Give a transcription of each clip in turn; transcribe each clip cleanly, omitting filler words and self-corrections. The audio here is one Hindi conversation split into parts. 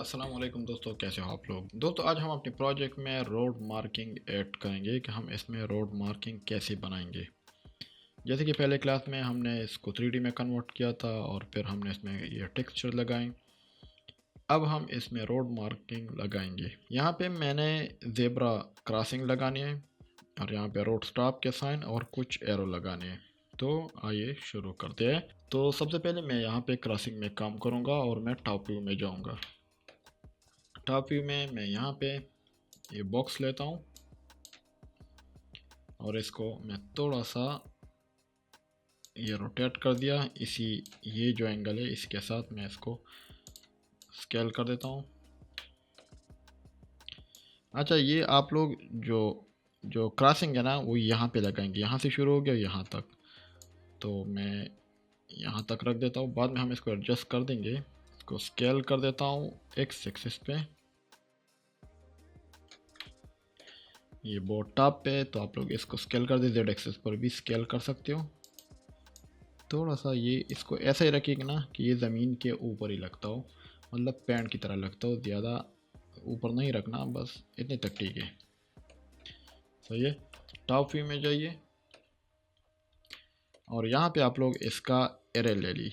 अस्सलाम वालेकुम दोस्तों, कैसे हो आप लोग। दोस्तों आज हम अपने प्रोजेक्ट में रोड मार्किंग ऐड करेंगे कि हम इसमें रोड मार्किंग कैसे बनाएंगे। जैसे कि पहले क्लास में हमने इसको 3D में कन्वर्ट किया था और फिर हमने इसमें ये टेक्सचर लगाए। अब हम इसमें रोड मार्किंग लगाएंगे। यहाँ पे मैंने जेब्रा क्रॉसिंग लगानी है और यहाँ पे रोड स्टॉप के साइन और कुछ एरो लगाने हैं। तो आइए शुरू करते हैं। तो सबसे पहले मैं यहाँ पे क्रॉसिंग में काम करूँगा और मैं टॉप व्यू में जाऊँगा। टॉप व्यू में मैं यहाँ पे ये बॉक्स लेता हूँ और इसको मैं थोड़ा सा ये रोटेट कर दिया। ये जो एंगल है इसके साथ मैं इसको स्केल कर देता हूँ। अच्छा, ये आप लोग जो जो क्रॉसिंग है ना वो यहाँ पे लगाएंगे। यहाँ से शुरू हो गया यहाँ तक, तो मैं यहाँ तक रख देता हूँ। बाद में हम इसको एडजस्ट कर देंगे। इसको स्केल कर देता हूँ एक्स एक्सिस पे। ये बोर्ड टॉप पे, तो आप लोग इसको स्केल कर दे। जेड एक्सिस पर भी स्केल कर सकते हो। थोड़ा सा ये इसको ऐसा ही रखिएगा ना कि ये ज़मीन के ऊपर ही लगता हो, मतलब पैंट की तरह लगता हो। ज़्यादा ऊपर नहीं रखना, बस इतने तक ठीक है। सही है। टॉप व्यू में जाइए और यहाँ पे आप लोग इसका एरे ले ली,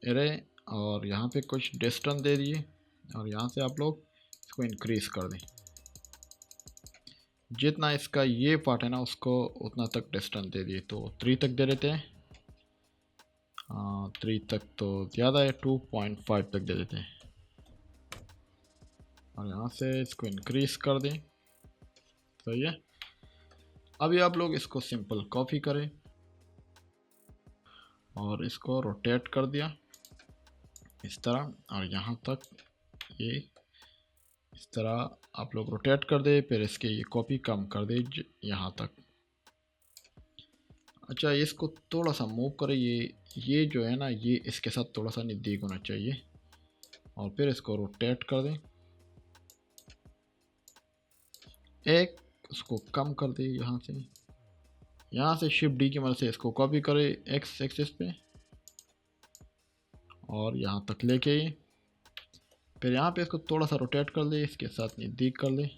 एरे, और यहाँ पे कुछ डिस्टेंस दे दिए और यहाँ से आप लोग इसको इंक्रीज़ कर दें। जितना इसका ये पार्ट है ना उसको उतना तक डिस्टेंस दे दिए, तो 3 तक दे देते हैं। 3 तक तो ज़्यादा है, 2.5 तक दे देते हैं और यहाँ से इसको इंक्रीज़ कर दें। सही है। अभी आप लोग इसको सिंपल कॉपी करें और इसको रोटेट कर दिया इस तरह, और यहाँ तक ये इस तरह आप लोग रोटेट कर दे। फिर इसके ये कॉपी कम कर दे यहाँ तक। अच्छा, इसको थोड़ा सा मूव करें। ये जो है ना ये इसके साथ थोड़ा सा नज़दीक होना चाहिए और फिर इसको रोटेट कर दें। एक उसको कम कर दे। यहाँ से शिफ्ट डी की मदद से इसको कॉपी करें एक्स एक्सिस पे और यहाँ तक लेके आइए। फिर यहाँ पे इसको थोड़ा सा रोटेट कर ले, इसके साथ नज़दीक कर ले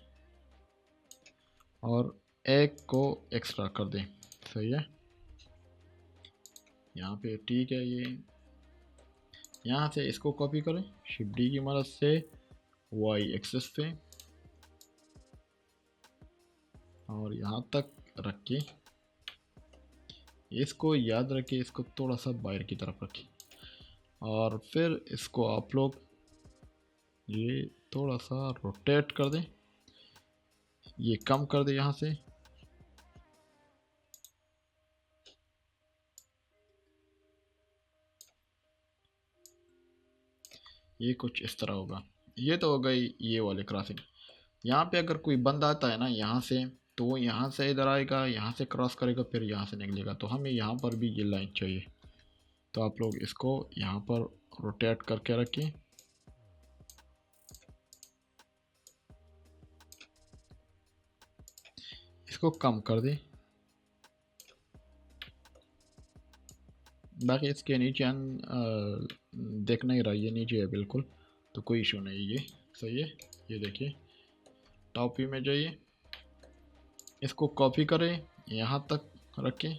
और एक को एक्स्ट्रा कर दें। सही है। यहाँ पे ठीक है। ये यहाँ से इसको कॉपी करें शिफ्ट डी की मदद से वाई एक्सिस पे और यहाँ तक रख के इसको याद रखिए, इसको थोड़ा सा बाहर की तरफ रखिए और फिर इसको आप लोग ये थोड़ा सा रोटेट कर दें। ये कम कर दें यहाँ से। ये कुछ इस तरह होगा। ये तो हो गई ये वाले क्रॉसिंग। यहाँ पे अगर कोई बंदा आता है ना यहाँ से, तो वो यहाँ से इधर आएगा, यहाँ से क्रॉस करेगा, फिर यहाँ से निकलेगा। तो हमें यहाँ पर भी ये लाइन चाहिए। तो आप लोग इसको यहाँ पर रोटेट करके रखिए। इसको कम कर दें। बाकी इसके नीचे देख नहीं रहा, ये नीचे है बिल्कुल, तो कोई इशू नहीं। ये सही है। ये देखिए टॉप व्यू में जाइए, इसको कॉपी करें, यहाँ तक रखें।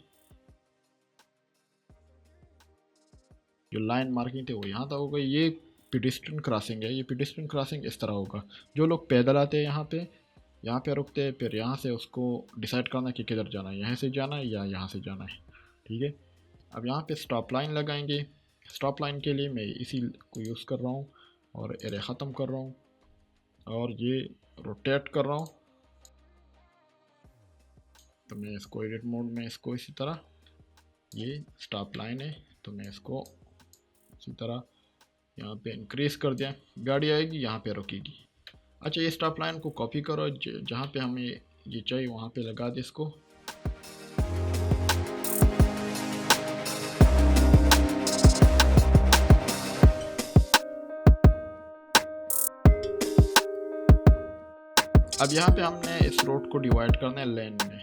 जो लाइन मार्किंग थी वो यहाँ तक हो गई। ये पेडेस्ट्रियन क्रॉसिंग है। ये पेडेस्ट्रियन क्रॉसिंग इस तरह होगा। जो लोग पैदल आते हैं यहाँ पे रुकते हैं, फिर यहाँ से उसको डिसाइड करना कि किधर जाना है, यहाँ से जाना है या यहाँ से जाना है। ठीक है। अब यहाँ पे स्टॉप लाइन लगाएंगे। स्टॉप लाइन के लिए मैं इसी को यूज़ कर रहा हूँ और एरे ख़त्म कर रहा हूँ और ये रोटेट कर रहा हूँ। तो मैं इसको एडिट मोड में इसको इसी तरह, ये स्टॉप लाइन है तो मैं इसको इसी तरह यहाँ पे इंक्रीज़ कर दिया। गाड़ी आएगी यहाँ पे रुकेगी। अच्छा, ये स्टॉप लाइन को कॉपी करो, जहाँ पे हमें ये चाहिए वहाँ पे लगा दे इसको। अब यहाँ पे हमने इस रोड को डिवाइड करना है लेन में,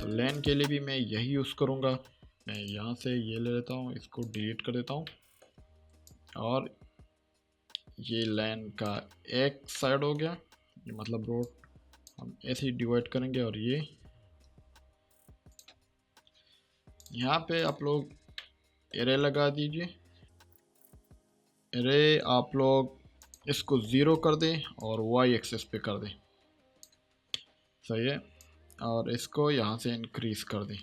तो लेन के लिए भी मैं यही यूज़ करूँगा। मैं यहाँ से ये ले लेता हूँ, इसको डिलीट कर देता हूँ और ये लाइन का एक साइड हो गया, ये मतलब रोड हम ऐसे ही डिवाइड करेंगे। और ये यहाँ पे आप लोग एरे लगा दीजिए। एरे आप लोग इसको ज़ीरो कर दें और वाई एक्सेस पे कर दें, सही है। और इसको यहाँ से इंक्रीज़ कर दें।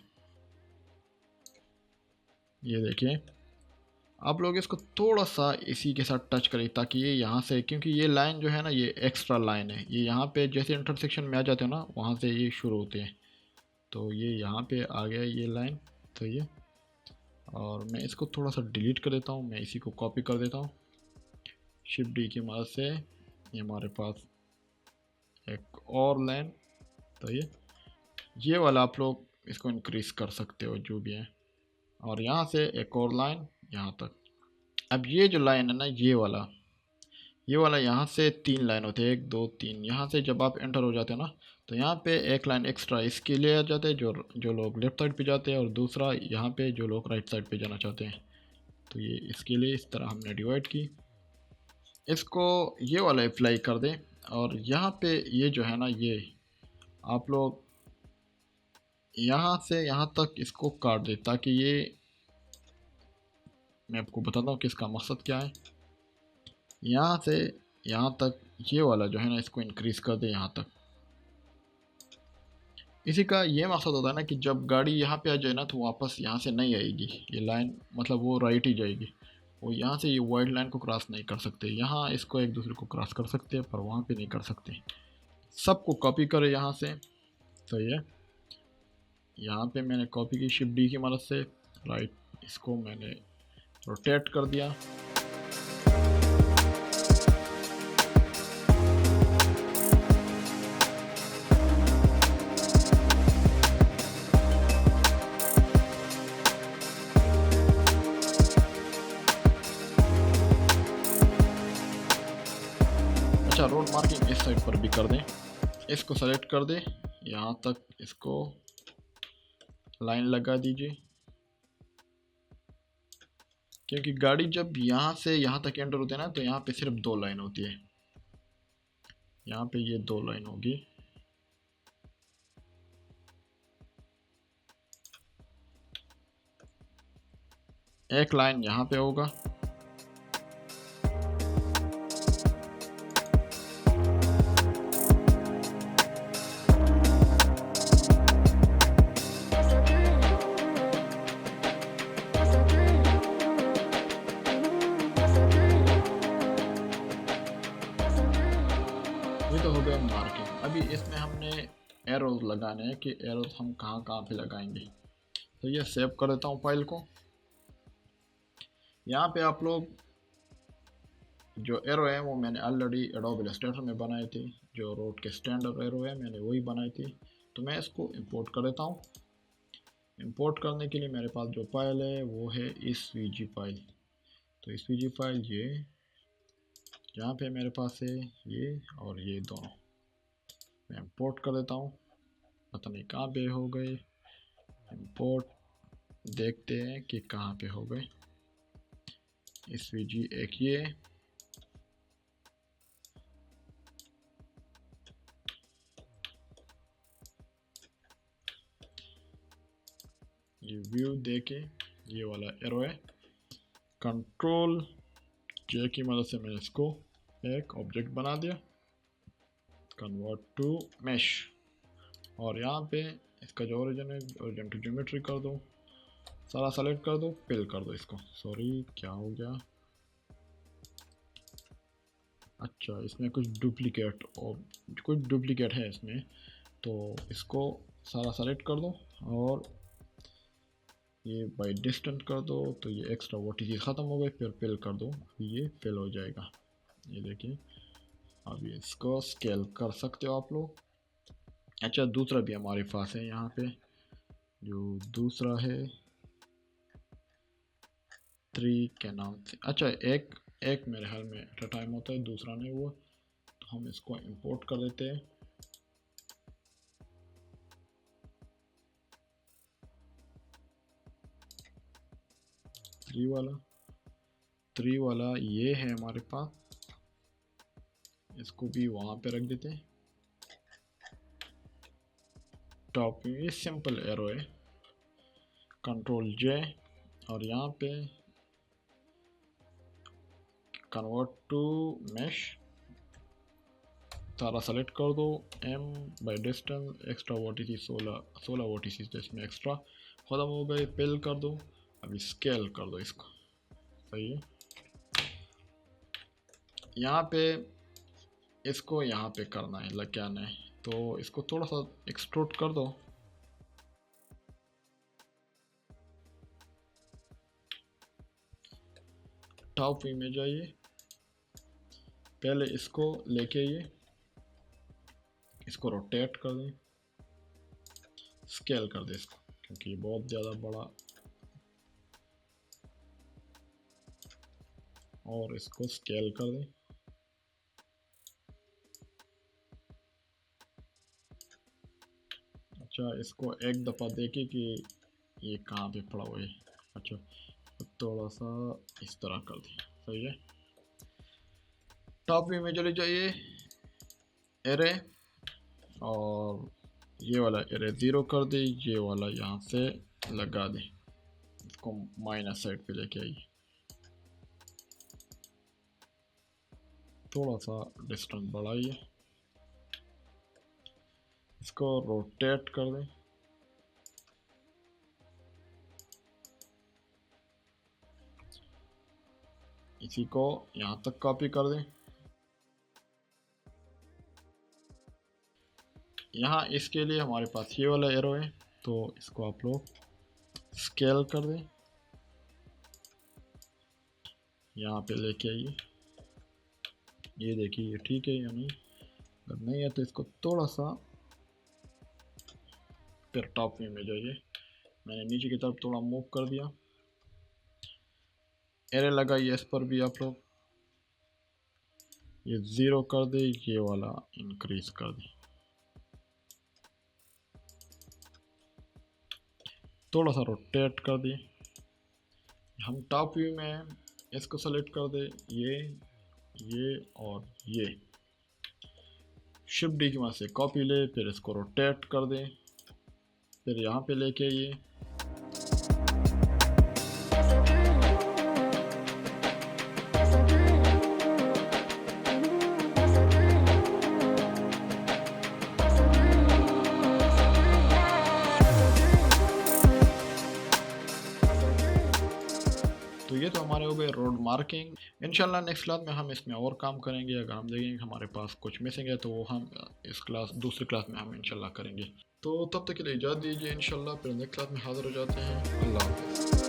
ये देखिए, आप लोग इसको थोड़ा सा इसी के साथ टच करें ताकि ये यहाँ से, क्योंकि ये लाइन जो है ना ये एक्स्ट्रा लाइन है, ये यहाँ पे जैसे इंटरसेक्शन में आ जाते हो ना वहाँ से ये शुरू होते हैं। तो ये यहाँ पे आ गया ये लाइन, तो ये, और मैं इसको थोड़ा सा डिलीट कर देता हूँ। मैं इसी को कॉपी कर देता हूँ शिफ्ट डी की मदद से। ये हमारे पास एक और लाइन, तो ये वाला आप लोग इसको इंक्रीज़ कर सकते हो जो भी है। और यहाँ से एक और लाइन यहाँ तक। अब ये जो लाइन है ना ये वाला यहाँ से 3 लाइन होते हैं, 1 2 3। यहाँ से जब आप एंटर हो जाते हो ना तो यहाँ पे एक लाइन एक्स्ट्रा इसके लिए आ जाते हैं जो लोग लेफ़्ट साइड पे जाते हैं, और दूसरा यहाँ पे जो लोग राइट साइड पे जाना चाहते हैं। तो ये इसके लिए इस तरह हमने डिवाइड की। इसको ये वाला अप्लाई कर दें। और यहाँ पे ये जो है ना ये आप लोग यहाँ से यहाँ तक इसको काट दें, ताकि ये, मैं आपको बताता हूँ कि इसका मकसद क्या है। यहाँ से यहाँ तक ये वाला जो है ना इसको इंक्रीज़ कर दे यहाँ तक। इसी का ये मकसद होता है ना कि जब गाड़ी यहाँ पे आ जाए ना तो वापस यहाँ से नहीं आएगी ये लाइन, मतलब वो राइट ही जाएगी। वो यहाँ से ये वाइट लाइन को क्रॉस नहीं कर सकते। यहाँ इसको एक दूसरे को क्रॉस कर सकते हैं पर वहाँ पे नहीं कर सकते। सबको कॉपी करें यहाँ से, सही है। यहाँ पे मैंने कॉपी की शिफ्ट डी की मदद से, राइट, इसको मैंने रोटेट कर दिया। अच्छा, रोड मार्किंग इस साइड पर भी कर दें। इसको सेलेक्ट कर दें, यहाँ तक इसको लाइन लगा दीजिए। क्योंकि गाड़ी जब यहाँ से यहाँ तक एंटर होती है ना तो यहाँ पे सिर्फ 2 लाइन होती है। यहाँ पे ये 2 लाइन होगी। एक लाइन यहाँ पे होगा, ये तो हो गया मार्किंग। अभी इसमें हमने एरोज लगाने हैं कि एरोज हम कहाँ कहाँ पे लगाएंगे। तो ये सेव कर देता हूँ फाइल को। यहाँ पे आप लोग जो एरो है वो मैंने ऑलरेडी एडोब इलस्ट्रेटर में बनाई थी, जो रोड के स्टैंडर्ड एरो है मैंने वही बनाई थी। तो मैं इसको इंपोर्ट कर देता हूँ। इंपोर्ट करने के लिए मेरे पास जो फाइल है वो है SVG फाइल। तो SVG फाइल ये यहाँ पे मेरे पास है, ये और ये दोनों मैं इंपोर्ट कर देता हूँ। पता नहीं कहाँ पे हो गए इंपोर्ट, देखते हैं कि कहाँ पे हो गए। SVG एक ये व्यू देके ये वाला एरो है। कंट्रोल J की मदद से मैंने इसको एक ऑब्जेक्ट बना दिया, कन्वर्ट टू मैश। और यहाँ पे इसका जो ओरिजिन है ओरिजिन टू ज्योमेट्री कर दो, सारा सेलेक्ट कर दो, फिल कर दो इसको। सॉरी क्या हो गया, अच्छा इसमें कुछ डुप्लीकेट है इसमें। तो इसको सारा सेलेक्ट कर दो और ये बाई डिस्टेंस कर दो, तो ये एक्स्ट्रा वर्टिसेस ख़त्म हो गए। फिर फिल कर दो, ये फिल हो जाएगा। ये देखिए, अब इसको स्केल कर सकते हो आप लोग। अच्छा, दूसरा भी हमारे पास है यहाँ पे, जो दूसरा है 3 के नाम से। अच्छा, एक मेरे ख्याल में एट अ टाइम होता है, दूसरा नहीं हुआ। तो हम इसको इंपोर्ट कर देते हैं। थ्री वाला ये है हमारे पास। इसको भी वहाँ पे रख देते हैं। टॉप व्यू, ये सिंपल एरो है, कंट्रोल जे, और यहाँ पे कन्वर्ट टू मैश, सारा सेलेक्ट कर दो। M by distance extra vertices 16 vertices तो इसमें एक्स्ट्रा ख़त्म हो गए, पिल कर दो। अभी स्केल कर दो इसको, सही है। यहाँ पे इसको यहाँ पे करना है, लगाना है, तो इसको थोड़ा सा एक्सट्रूड कर दो। टॉप व्यू में जाइए, पहले इसको लेके ये इसको रोटेट कर दें, स्केल कर दें इसको, क्योंकि ये बहुत ज़्यादा बड़ा, और इसको स्केल कर दें। अच्छा, इसको एक दफ़ा देखें कि ये कहाँ पे पड़ा हुआ है। अच्छा, तो थोड़ा सा इस तरह कर दें, सही है। टॉप व्यू में चले जाइए, एरे, और ये वाला एरे 0 कर दे, ये वाला यहाँ से लगा दे, इसको माइनस साइड पे लेके आइए, थोड़ा सा डिस्टेंस बढ़ाइए, इसको रोटेट कर दें। इसी को यहाँ तक कॉपी कर दें। यहाँ इसके लिए हमारे पास ये वाला एरो है, तो इसको आप लोग स्केल कर दें, यहाँ पे लेके आइए। ये देखिए ये ठीक है या नहीं, अगर नहीं है तो इसको थोड़ा सा, फिर टॉप व्यू में जाइए, मैंने नीचे की तरफ थोड़ा मूव कर दिया। एरे लगाइए, इस पर भी आप लोग ये 0 कर दे, ये वाला इंक्रीज कर दे, थोड़ा सा रोटेट कर दिए। हम टॉप व्यू में इसको सेलेक्ट कर दे, ये और ये, शिफ्ट डी की मदद से कॉपी ले, फिर इसको रोटेट कर दे, फिर यहाँ पे लेके ये तो ये तो हमारे हो गए रोड मार्किंग। इंशाल्लाह नेक्स्ट क्लास में हम इसमें और काम करेंगे। अगर हम देखेंगे हमारे पास कुछ मिसिंग है तो वो हम इस दूसरी क्लास में हम इंशाल्लाह करेंगे। तो तब तक के लिए इजाज़त दीजिए, इंशाल्लाह फिर नेक्स्ट क्लास में हाज़िर हो जाते हैं। अल्लाह हाफ़िज़।